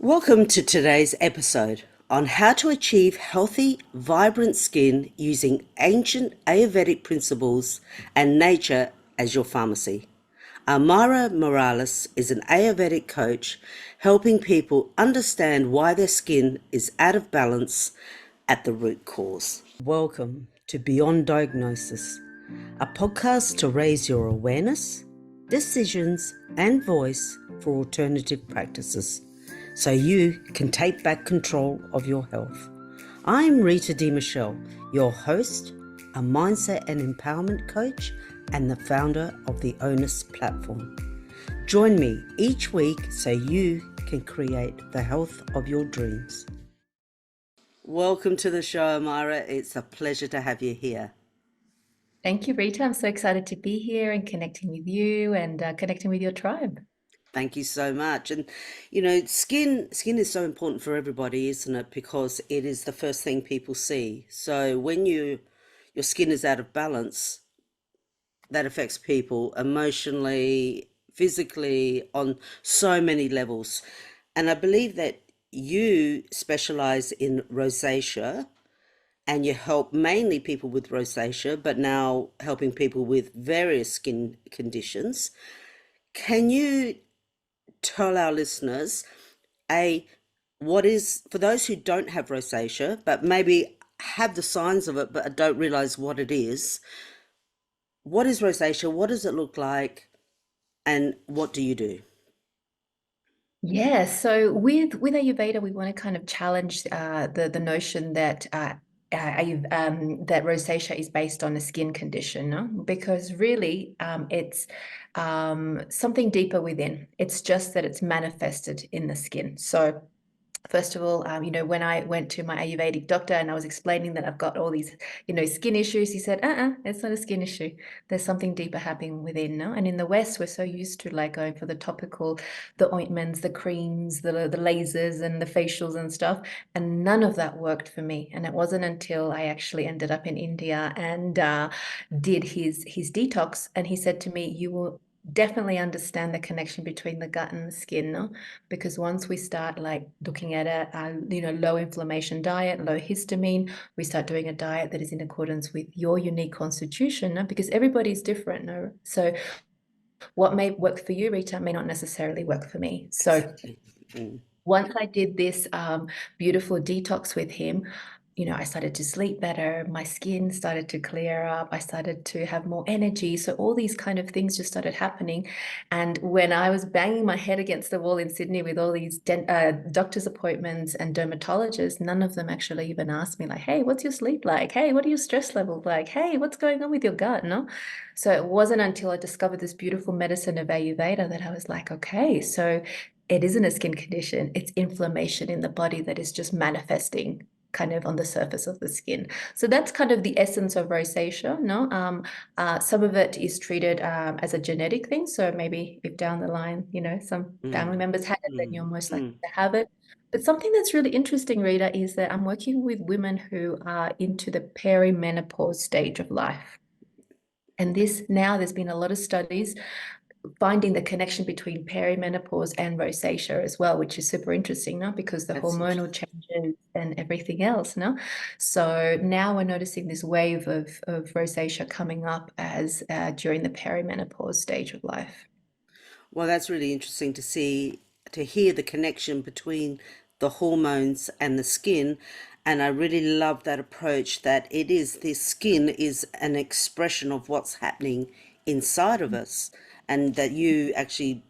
Welcome to today's episode on how to achieve healthy, vibrant skin using ancient Ayurvedic principles and nature as your pharmacy. Amayra Morales is an Ayurvedic coach helping people understand why their skin is out of balance at the root cause. Welcome to Beyond Diagnosis, a podcast to raise your awareness, decisions, and voice for alternative practices so you can take back control of your health. I'm Rita Michele, your host, a mindset and empowerment coach, and the founder of the ONUS platform. Join me each week so you can create the health of your dreams. Welcome to the show, Amayra. It's a pleasure to have you here. Thank you, Rita. I'm so excited to be here and connecting with you and connecting with your tribe. Thank you so much. And skin is so important for everybody, isn't it? Because it is the first thing people see. So when your skin is out of balance, that affects people emotionally, physically, on so many levels. And I believe that you specialize in rosacea and you help mainly people with rosacea, but now helping people with various skin conditions. Can you tell our listeners, what is, for those who don't have rosacea, but maybe have the signs of it, but don't realize what it is, what is rosacea? What does it look like? And what do you do? Yeah, so with Ayurveda, we want to kind of challenge the notion that that rosacea is based on a skin condition, no? Because really it's something deeper within. It's just that it's manifested in the skin. So first of all, when I went to my Ayurvedic doctor and I was explaining that I've got all these, skin issues, he said, it's not a skin issue. There's something deeper happening within, no? And in the West, we're so used to like going for the topical, the ointments, the creams, the lasers and the facials and stuff. And none of that worked for me. And it wasn't until I actually ended up in India and did his detox. And he said to me, you will definitely understand the connection between the gut and the skin, no? Because once we start like looking at a low inflammation diet, low histamine, we start doing a diet that is in accordance with your unique constitution, no? Because everybody's different, no? So what may work for you, Rita, may not necessarily work for me. So Exactly. Mm. once I did this beautiful detox with him, I started to sleep better. My skin started to clear up. I started to have more energy. So all these kind of things just started happening. And when I was banging my head against the wall in Sydney with all these doctor's appointments and dermatologists, none of them actually even asked me like, hey, what's your sleep like? Hey, what are your stress levels like? Hey, what's going on with your gut? No. So it wasn't until I discovered this beautiful medicine of Ayurveda that I was like, okay, so it isn't a skin condition. It's inflammation in the body that is just manifesting kind of on the surface of the skin. So that's kind of the essence of rosacea, no? Some of it is treated as a genetic thing. So maybe if down the line, some family Mm. members had it, then you're Mm. most likely Mm. to have it. But something that's really interesting, Rita, is that I'm working with women who are into the perimenopause stage of life. And this now, there's been a lot of studies finding the connection between perimenopause and rosacea as well, which is super interesting, no? Because the That's hormonal interesting. changes and everything else, no? So now we're noticing this wave of rosacea coming up as during the perimenopause stage of life. Well, that's really interesting to see, to hear the connection between the hormones and the skin. And I really love that approach that it is, the skin is an expression of what's happening inside of us. And that you actually,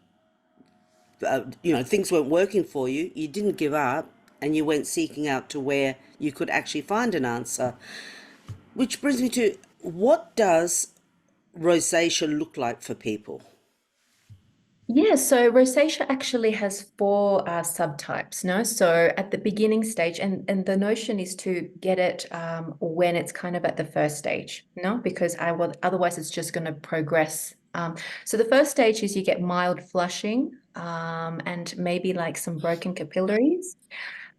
things weren't working for you, you didn't give up and you went seeking out to where you could actually find an answer. Which brings me to, what does rosacea look like for people? Yeah, so rosacea actually has four subtypes, no? So at the beginning stage, and the notion is to get it when it's kind of at the first stage, no? Because otherwise it's just going to progress. So the first stage is you get mild flushing and maybe like some broken capillaries.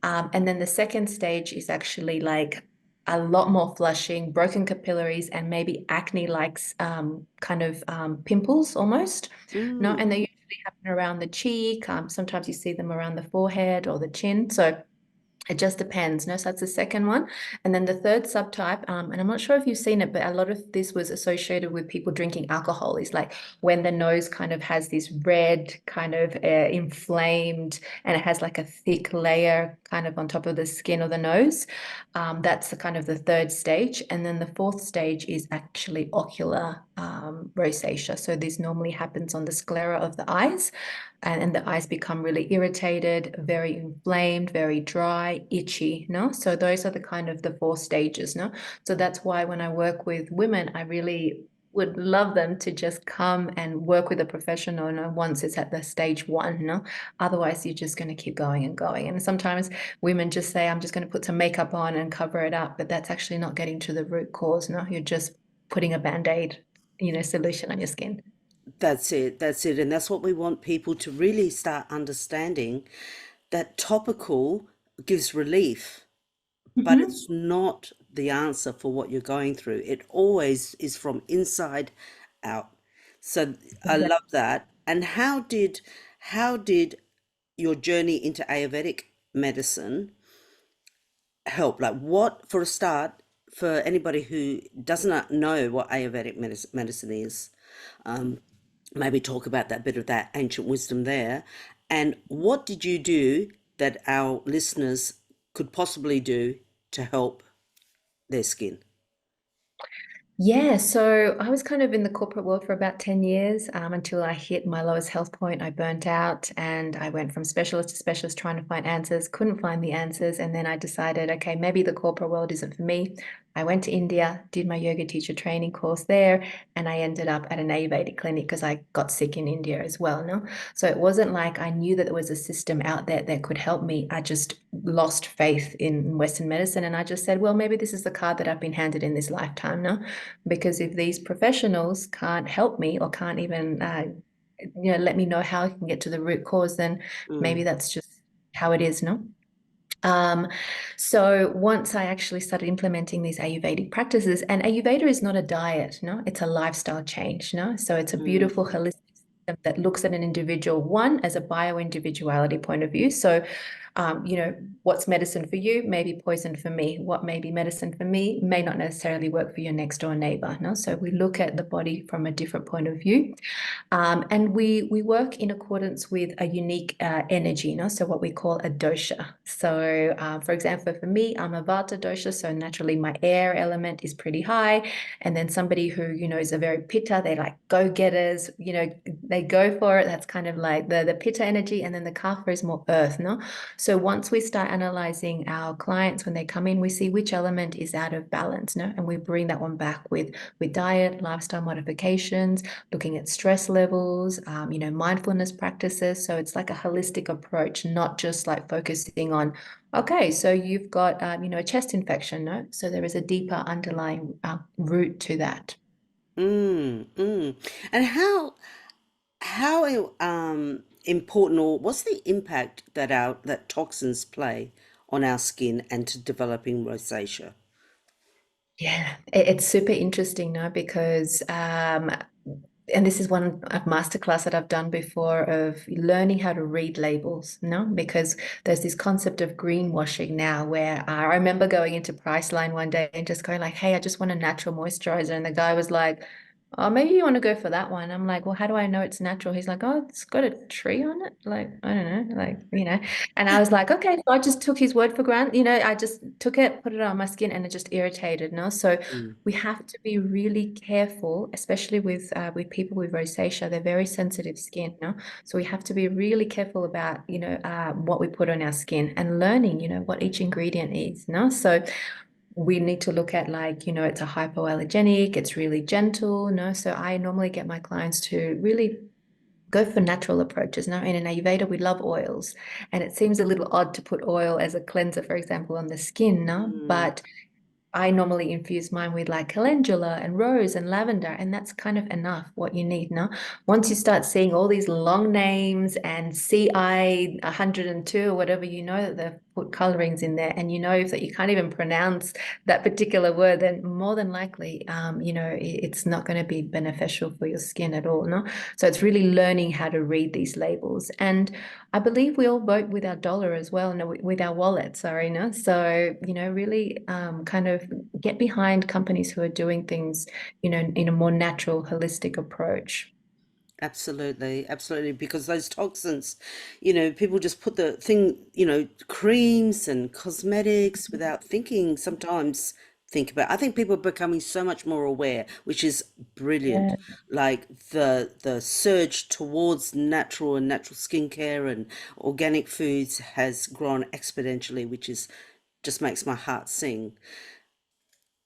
And then the second stage is actually like a lot more flushing, broken capillaries, and maybe acne-like kind of pimples almost. No, and Mm. they usually happen around the cheek. Sometimes you see them around the forehead or the chin. So it just depends. No, so that's the second one. And then the third subtype, and I'm not sure if you've seen it, but a lot of this was associated with people drinking alcohol. Is like when the nose kind of has this red, kind of inflamed, and it has like a thick layer kind of on top of the skin of the nose. That's the kind of the third stage. And then the fourth stage is actually ocular rosacea. So this normally happens on the sclera of the eyes, and the eyes become really irritated, very inflamed, very dry, itchy, no? So those are the kind of the four stages, no? So that's why when I work with women, I really would love them to just come and work with a professional, no, once it's at the stage one, no? Otherwise, you're just going to keep going and going. And sometimes women just say, I'm just going to put some makeup on and cover it up, but that's actually not getting to the root cause, no? You're just putting a band-aid, solution on your skin. That's it. That's it. And that's what we want people to really start understanding, that topical gives relief, but Mhm. it's not the answer for what you're going through. It always is from inside out. So I love that. And how did your journey into Ayurvedic medicine help? Like, what, for a start, for anybody who does not know what Ayurvedic medicine is, um, maybe talk about that bit of that ancient wisdom there. And what did you do that our listeners could possibly do to help their skin? Yeah, so I was kind of in the corporate world for about 10 years until I hit my lowest health point. I burnt out and I went from specialist to specialist trying to find answers, couldn't find the answers. And then I decided, okay, maybe the corporate world isn't for me. I went to India, did my yoga teacher training course there, and I ended up at an Ayurvedic clinic because I got sick in India as well. No, so it wasn't like I knew that there was a system out there that could help me. I just lost faith in Western medicine. And I just said, well, maybe this is the card that I've been handed in this lifetime. No, because if these professionals can't help me or can't even let me know how I can get to the root cause, then maybe Mm, that's just how it is, no? Um, so once I actually started implementing these Ayurvedic practices, and Ayurveda is not a diet, no, it's a lifestyle change, no? So it's a beautiful mm, holistic system that looks at an individual, one, as a bio-individuality point of view. So, what's medicine for you may be poison for me. What may be medicine for me may not necessarily work for your next door neighbor, no? So we look at the body from a different point of view. And we work in accordance with a unique energy, so what we call a dosha. So, for example, for me, I'm a Vata dosha, so naturally my air element is pretty high. And then somebody who is a very Pitta, they like go-getters, they go for it. That's kind of like the Pitta energy, and then the Kapha is more earth, no. So once we start analyzing our clients when they come in, we see which element is out of balance, no, and we bring that one back with diet, lifestyle modifications, looking at stress levels, mindfulness practices. So it's like a holistic approach, not just like focusing on, okay, so you've got, a chest infection, no? So there is a deeper underlying root to that. mm. And how important, or what's the impact that our that toxins play on our skin and to developing rosacea? Yeah, it's super interesting now because and this is one of masterclass that I've done before of learning how to read labels, because there's this concept of greenwashing now where I remember going into Priceline one day and just going like, hey, I just want a natural moisturizer. And the guy was like, oh, maybe you want to go for that one. I'm like, well, how do I know it's natural? He's like, oh, it's got a tree on it. Like, I don't know, and I was like, okay, so I just took his word for granted. I just took it, put it on my skin, and it just irritated. No, so Mm, we have to be really careful, especially with people with rosacea. They're very sensitive skin, no? So we have to be really careful about, what we put on our skin and learning, what each ingredient is, no? So we need to look at like, it's a hypoallergenic, it's really gentle, no? So I normally get my clients to really go for natural approaches. Now, in an Ayurveda, we love oils, and it seems a little odd to put oil as a cleanser, for example, on the skin, no? mm, But I normally infuse mine with like calendula and rose and lavender, and that's kind of enough what you need. No, once you start seeing all these long names and CI 102 or whatever, you know that they've put colorings in there, and you know that you can't even pronounce that particular word, then more than likely, it's not going to be beneficial for your skin at all. No, so it's really learning how to read these labels. And I believe we all vote with our dollar as well, no, with our wallet, sorry, no? So, really kind of get behind companies who are doing things, in a more natural, holistic approach. Absolutely, absolutely. Because those toxins, people just put the thing, creams and cosmetics without thinking, sometimes think about. I think people are becoming so much more aware, which is brilliant. Yeah. Like the surge towards natural and natural skincare and organic foods has grown exponentially, which is just makes my heart sing.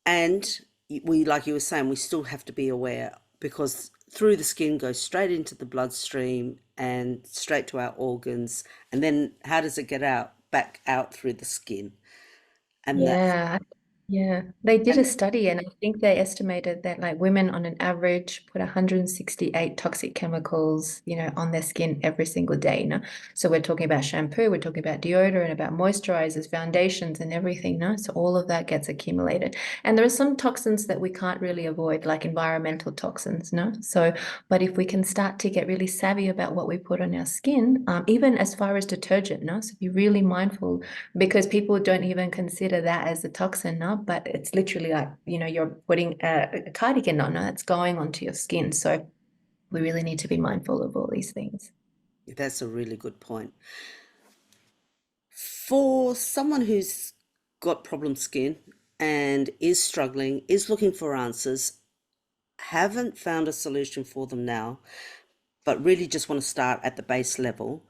And we, like you were saying, we still have to be aware because through the skin goes straight into the bloodstream and straight to our organs. And then how does it get out? Back out through the skin. And that, Yeah, yeah. They did a and study, and I think they estimated that like women on an average put 168 toxic chemicals, on their skin every single day. So we're talking about shampoo, we're talking about deodorant, about moisturizers, foundations, and everything. So all of that gets accumulated. And there are some toxins that we can't really avoid, like environmental toxins. So, but if we can start to get really savvy about what we put on our skin, even as far as detergent. So be really mindful because people don't even consider that as a toxin, no? But it's literally like, you're putting a cardigan on, no? That's going onto your skin. So we really need to be mindful of all these things. that's a really good point. For someone who's got problem skin and is struggling, is looking for answers, haven't found a solution for them now, but really just want to start at the base level,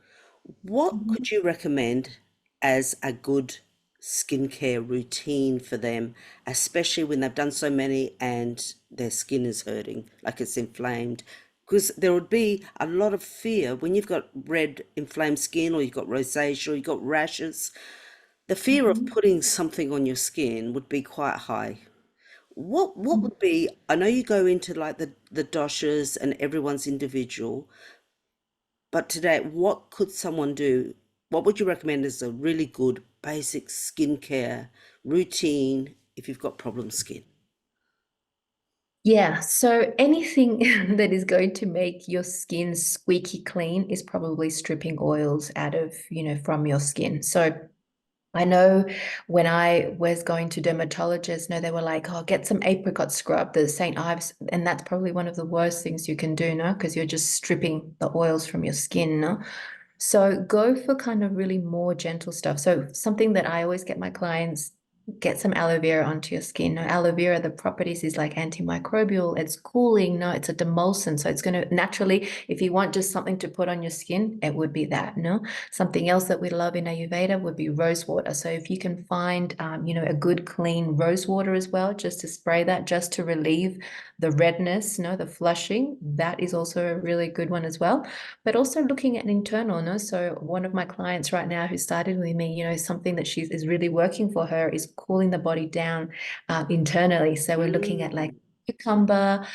what Mhm. could you recommend as a good skincare routine for them, especially when they've done so many and their skin is hurting, like it's inflamed? Because there would be a lot of fear when you've got red inflamed skin or you've got rosacea or you've got rashes. The fear of Mhm. putting something on your skin would be quite high. What Mhm. would be, I know you go into like the doshas and everyone's individual, but today, what could someone do? What would you recommend as a really good basic skincare routine if you've got problem skin? Yeah, so anything that is going to make your skin squeaky clean is probably stripping oils out of, from your skin. So I know when I was going to dermatologists, they were like, oh, get some apricot scrub, the St. Ives. And that's probably one of the worst things you can do, no? Because you're just stripping the oils from your skin, no? So go for kind of really more gentle stuff. So something that I always get my clients, get some aloe vera onto your skin. Now, aloe vera, the properties is like antimicrobial, it's cooling, no, it's a demulcent. So it's going to naturally, if you want just something to put on your skin, it would be that, no? Something else that we love in Ayurveda would be rose water. So if you can find, a good clean rose water as well, just to spray that, just to relieve the redness, the flushing, that is also a really good one as well. But also looking at internal, no? So one of my clients right now who started with me, something that she is really working for her is cooling the body down internally. So we're looking at like Mm, cucumber,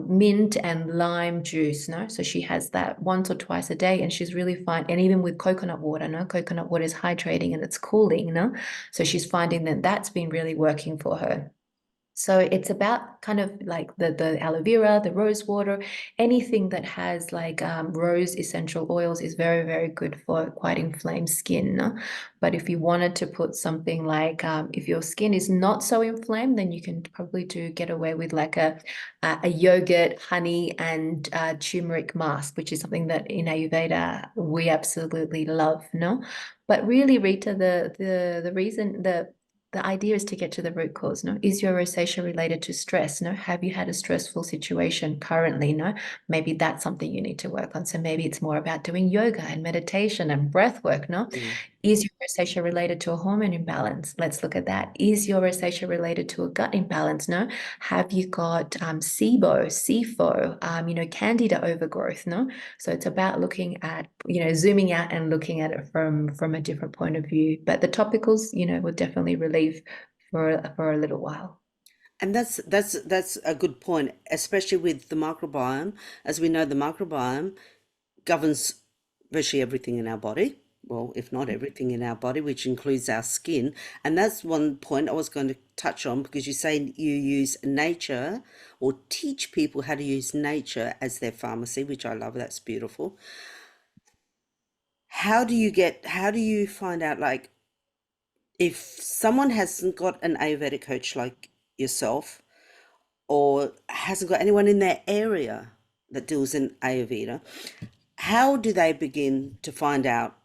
mint, and lime juice. No, so she has that once or twice a day, and she's really fine. And even with coconut water, no, coconut water is hydrating and it's cooling. No, so she's finding that that's been really working for her. So it's about kind of like the aloe vera, the rose water, anything that has like rose essential oils is very, very good for quite inflamed skin. No? But if you wanted to put something like, if your skin is not so inflamed, then you can probably do get away with like a yogurt, honey, and turmeric mask, which is something that in Ayurveda we absolutely love. No, but really, Rita, the reason the idea is to get to the root cause. No, is your rosacea related to stress? No, have you had a stressful situation currently? No, maybe that's something you need to work on. So maybe it's more about doing yoga and meditation and breath work. No, mm. is your rosacea related to a hormone imbalance? Let's look at that. Is your rosacea related to a gut imbalance? No, have you got SIBO, SIFO, candida overgrowth? No, so it's about looking at, zooming out and looking at it from a different point of view. But the topicals, will definitely relieve for a little while. And that's a good point, especially with the microbiome. As we know, the microbiome governs virtually everything in our body. Well, if not everything in our body, which includes our skin. And that's one point I was going to touch on because you say you use nature or teach people how to use nature as their pharmacy, which I love. That's beautiful. How do you find out, like, if someone hasn't got an Ayurvedic coach like yourself, or hasn't got anyone in their area that deals in Ayurveda, how do they begin to find out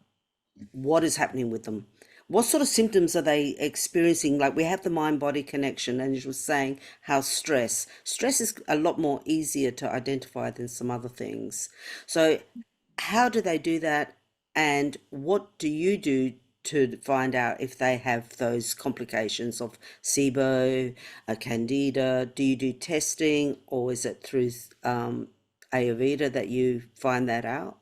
what is happening with them? What sort of symptoms are they experiencing? Like, we have the mind body connection, and you were saying how stress is a lot more easier to identify than some other things. So, how do they do that? And what do you do to find out if they have those complications of SIBO, a candida? Do you do testing, or is it through Ayurveda that you find that out?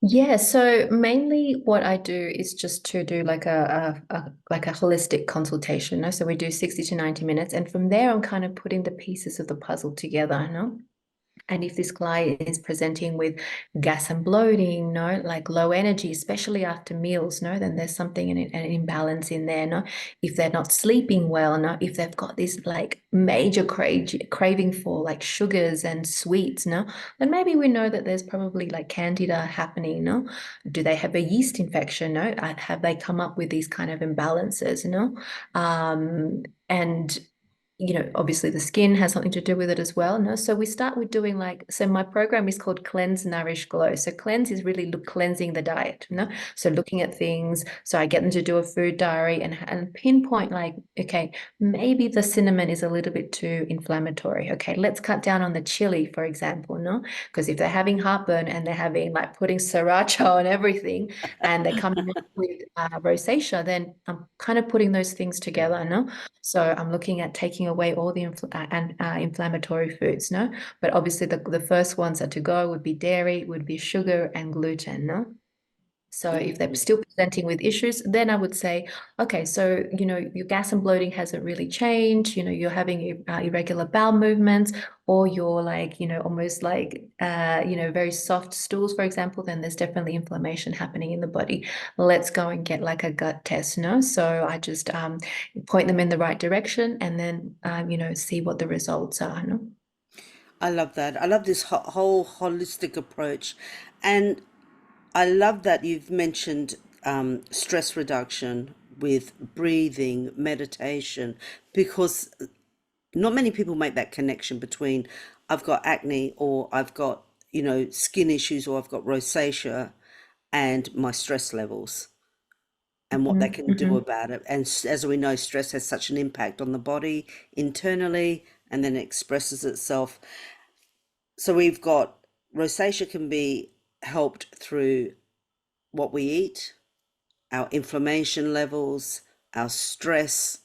Yeah, so mainly what I do is just to do like like a holistic consultation. No? So we do 60 to 90 minutes, and from there I'm kind of putting the pieces of the puzzle together, no? And if this client is presenting with gas and bloating, no, like low energy, especially after meals, no, then there's something in it, an imbalance in there, no. If they're not sleeping well, no, if they've got this like major craving for like sugars and sweets, no, then maybe we know that there's probably like candida happening, no. Do they have a yeast infection? No, have they come up with these kind of imbalances, no? And obviously the skin has something to do with it as well. No, so we start with doing like, so my program is called Cleanse, Nourish, Glow. So cleanse is really cleansing the diet. No, so looking at things. So I get them to do a food diary and pinpoint like, okay, maybe the cinnamon is a little bit too inflammatory. Okay, let's cut down on the chili, for example. No, because if they're having heartburn and they're having like putting sriracha on everything, and they're coming up with rosacea, then I'm kind of putting those things together. No, so I'm looking at taking away all the inflammatory foods, no? But obviously the first ones that to go would be dairy, would be sugar and gluten, no? So if they're Mm. still presenting with issues, then I would say, okay, so your gas and bloating hasn't really changed. You're having irregular bowel movements, or you're like, almost like, very soft stools, for example. Then there's definitely inflammation happening in the body. Let's go and get like a gut test, no? So I just point them in the right direction, and then see what the results are, no? I love that. I love this whole holistic approach. And I love that you've mentioned stress reduction with breathing, meditation, because not many people make that connection between I've got acne, or I've got, skin issues, or I've got rosacea, and my stress levels and what they Mhm, can do mhm. about it. And as we know, stress has such an impact on the body internally, and then it expresses itself. So we've got rosacea can be helped through what we eat, our inflammation levels, our stress.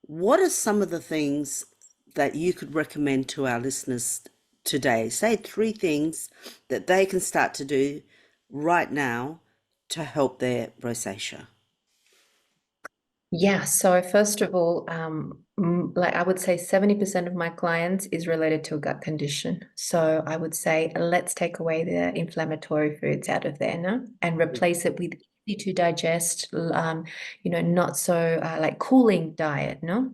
What are some of the things that you could recommend to our listeners today? Say three things that they can start to do right now to help their rosacea. Yeah, so first of all, like I would say 70% of my clients is related to a gut condition. So I would say let's take away the inflammatory foods out of there, no? And replace it with easy to digest, not so like cooling diet, no?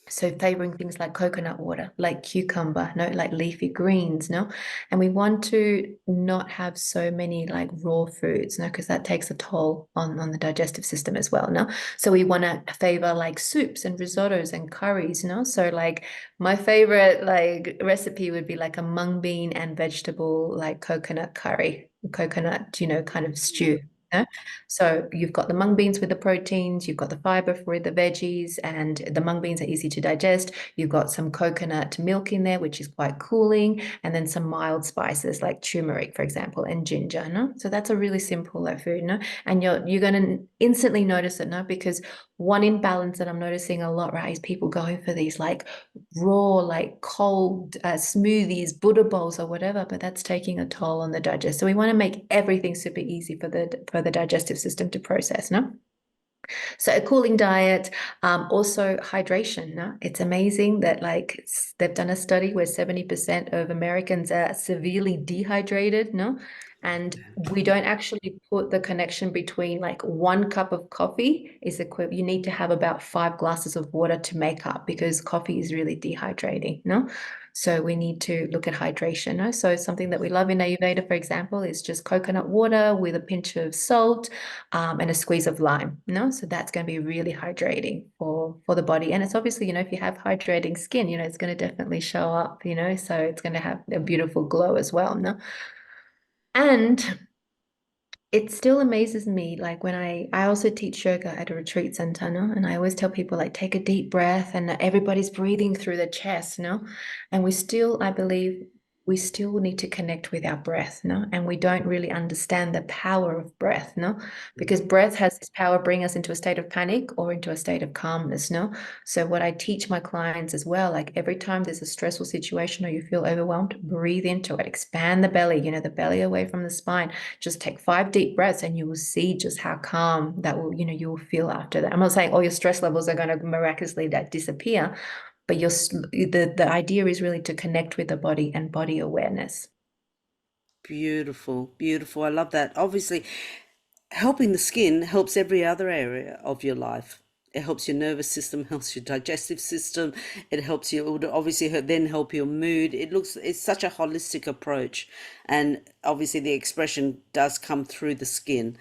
So favoring things like coconut water, like cucumber, no, like leafy greens, no. And we want to not have so many like raw foods, no, because that takes a toll on the digestive system as well, no. So we want to favor like soups and risottos and curries, no. So like my favorite like recipe would be like a mung bean and vegetable like coconut curry, coconut, kind of stew. No? So you've got the mung beans with the proteins, you've got the fiber for the veggies, and the mung beans are easy to digest. You've got some coconut milk in there, which is quite cooling, and then some mild spices like turmeric, for example, and ginger. No, so that's a really simple food. No, and you're going to instantly notice it. No, because one imbalance that I'm noticing a lot, right, is people going for these like raw, like cold smoothies, Buddha bowls, or whatever, but that's taking a toll on the digest. So we want to make everything super easy for the digestive system to process, no? So a cooling diet, also hydration. No? It's amazing that like they've done a study where 70% of Americans are severely dehydrated, no? And we don't actually put the connection between like 1 cup of coffee is equivalent. You need to have about 5 glasses of water to make up because coffee is really dehydrating, no? So we need to look at hydration. No? So something that we love in Ayurveda, for example, is just coconut water with a pinch of salt, and a squeeze of lime. So that's going to be really hydrating for the body. And it's obviously, if you have hydrating skin, it's going to definitely show up, so it's going to have a beautiful glow as well. No? And it still amazes me, like when I also teach yoga at a retreat center, no? And I always tell people like take a deep breath and everybody's breathing through the chest, no? And I believe we still need to connect with our breath, no? And we don't really understand the power of breath, no? Because breath has this power bring us into a state of panic or into a state of calmness, no? So what I teach my clients as well, like every time there's a stressful situation or you feel overwhelmed, breathe into it, expand the belly, the belly away from the spine. Just take 5 deep breaths and you will see just how calm that will, you will feel after that. I'm not saying all your stress levels are going to miraculously disappear, but the idea is really to connect with the body and body awareness. Beautiful, beautiful. I love that. Obviously, helping the skin helps every other area of your life. It helps your nervous system, helps your digestive system. It helps you, it would obviously then help your mood. It's such a holistic approach. And obviously, the expression does come through the skin.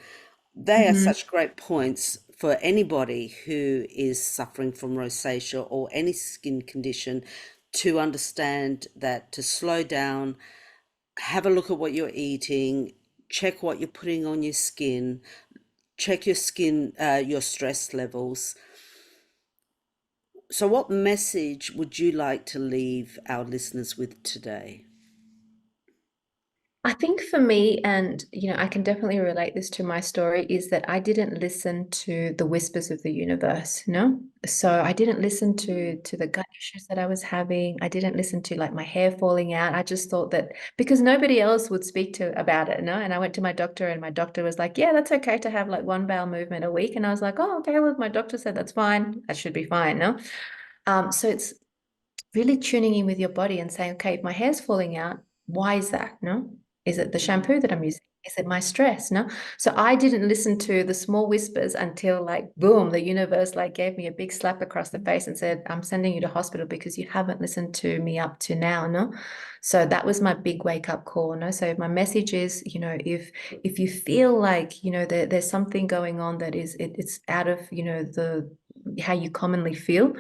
They are Mhm. such great points for anybody who is suffering from rosacea or any skin condition to understand that to slow down, have a look at what you're eating, check what you're putting on your skin, check your skin, your stress levels. So, what message would you like to leave our listeners with today? I think for me, and I can definitely relate this to my story, is that I didn't listen to the whispers of the universe, no? So I didn't listen to the gut issues that I was having. I didn't listen to like my hair falling out. I just thought that because nobody else would speak to about it, no? And I went to my doctor and my doctor was like, yeah, that's okay to have like one bowel movement a week. And I was like, oh, okay, well, my doctor said that's fine. That should be fine, no? So it's really tuning in with your body and saying, okay, if my hair's falling out, why is that? No? Is it the shampoo that I'm using? Is it my stress? No. So I didn't listen to the small whispers until like boom, the universe like gave me a big slap across the face and said, I'm sending you to hospital because you haven't listened to me up to now. No. So that was my big wake up call. No. So my message is, if you feel like, there's something going on that it's out of, the how you commonly feel,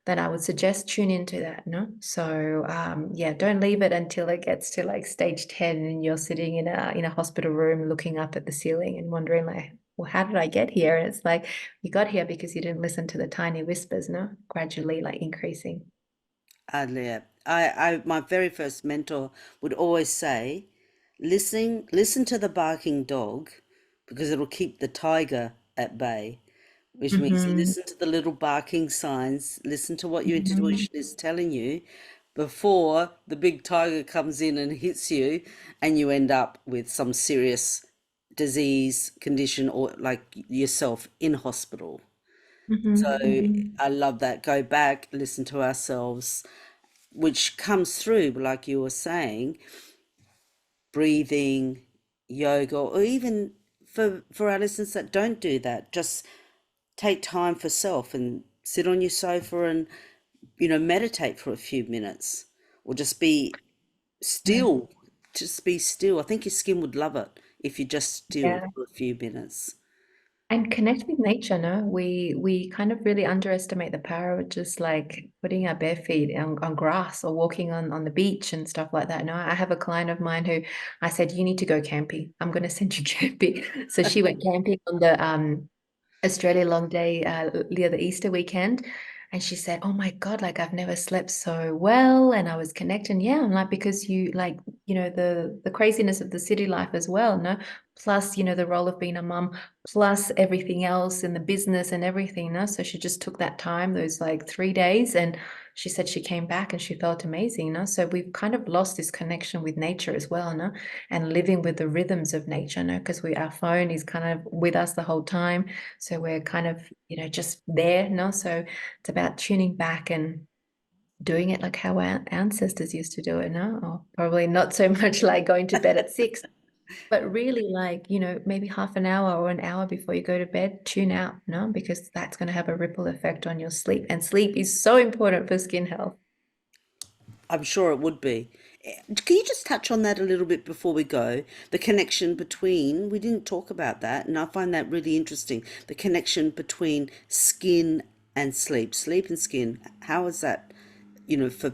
then I would suggest tune into that, no? So yeah, don't leave it until it gets to like stage 10 and you're sitting in a hospital room looking up at the ceiling and wondering like, well, how did I get here? And it's like you got here because you didn't listen to the tiny whispers, no? Gradually like increasing. Yeah. My very first mentor would always say, listen to the barking dog because it'll keep the tiger at bay, which means Mm-hmm. listen to the little barking signs, listen to what your Mm-hmm. intuition is telling you before the big tiger comes in and hits you and you end up with some serious disease condition or like yourself in hospital. So Mm-hmm. I love that. Go back, listen to ourselves, which comes through, like you were saying, breathing, yoga, or even for our listeners that don't do that, just take time for self and sit on your sofa and meditate for a few minutes, or just be Mm-hmm. still. Just be still. I think your skin would love it if you're just still Yeah. for a few minutes. And connect with nature, no? We kind of really underestimate the power of just like putting our bare feet on grass or walking on the beach and stuff like that. No, I have a client of mine who I said, you need to go camping. I'm going to send you camping. So she went camping on the Australia long day the other Easter weekend. And she said, oh my God, like I've never slept so well. And I was connecting. Yeah, I'm like, because you like, the craziness of the city life as well, no? Plus, the role of being a mum, plus everything else in the business and everything, no? So she just took that time, those like 3 days, and she said she came back and she felt amazing, no? So we've kind of lost this connection with nature as well, no? And living with the rhythms of nature, no? Because our phone is kind of with us the whole time. So we're kind of, just there, no? So it's about tuning back and doing it like how our ancestors used to do it, no? Or probably not so much like going to bed at 6, but really like, maybe half an hour or an hour before you go to bed, tune out, no? Because that's going to have a ripple effect on your sleep. And sleep is so important for skin health. I'm sure it would be. Can you just touch on that a little bit before we go? The connection between, we didn't talk about that, and I find that really interesting. The connection between skin and sleep and skin. How is that, for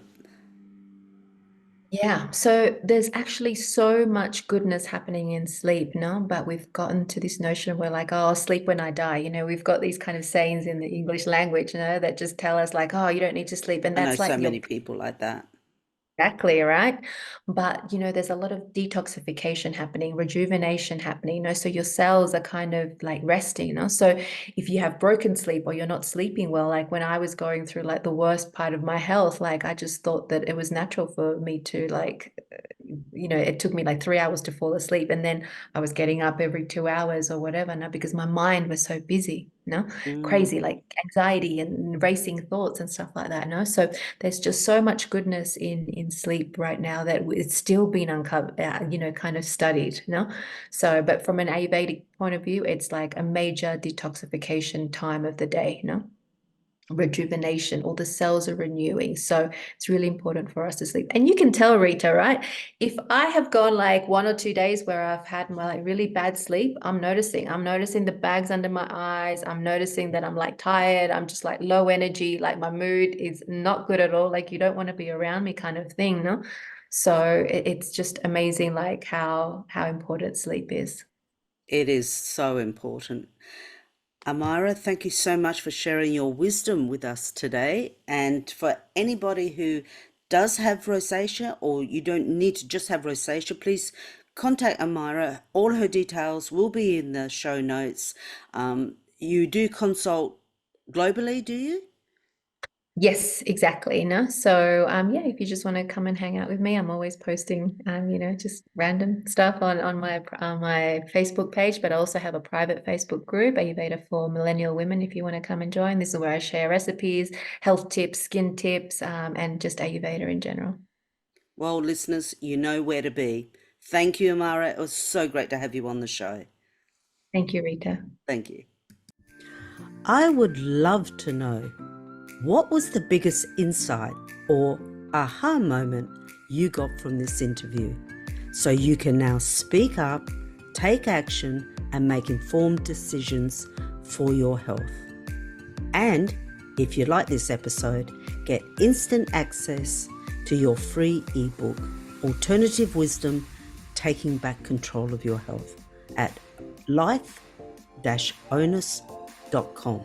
Yeah, so there's actually so much goodness happening in sleep, no? But we've gotten to this notion where like, oh, I'll sleep when I die. We've got these kind of sayings in the English language, that just tell us like, oh, you don't need to sleep. And I know that's like so your many people like that. exactly, right? But there's a lot of detoxification happening, rejuvenation happening, so your cells are kind of like resting, So if you have broken sleep or you're not sleeping well, like when I was going through like the worst part of my health, like I just thought that it was natural for me to like, it took me like 3 hours to fall asleep. And then I was getting up every 2 hours or whatever, now because my mind was so busy, Mm. crazy, like anxiety and racing thoughts and stuff like that, So there's just so much goodness in sleep right now that it's still been uncovered, kind of studied, So, but from an Ayurvedic point of view, it's like a major detoxification time of the day, rejuvenation, all the cells are renewing. So it's really important for us to sleep. And you can tell, Rita, right? If I have gone like 1 or 2 days where I've had my like really bad sleep, I'm noticing the bags under my eyes. I'm noticing that I'm like tired. I'm just like low energy. Like my mood is not good at all. Like you don't want to be around me kind of thing, no? So it's just amazing like how important sleep is. It is so important. Amayra, thank you so much for sharing your wisdom with us today. And for anybody who does have rosacea, or you don't need to just have rosacea, please contact Amayra. All her details will be in the show notes. You do consult globally, do you? Yes, exactly. No, so yeah, if you just want to come and hang out with me, I'm always posting just random stuff on my Facebook page, but I also have a private Facebook group, Ayurveda for Millennial Women, if you want to come and join. This is where I share recipes, health tips, skin tips, and just Ayurveda in general. Well, listeners, you know where to be. Thank you, Amayra. It was so great to have you on the show. Thank you, Rita. Thank you. I would love to know, what was the biggest insight or aha moment you got from this interview? So you can now speak up, take action, and make informed decisions for your health. And if you like this episode, get instant access to your free ebook, Alternative Wisdom, Taking Back Control of Your Health, at life-onus.com.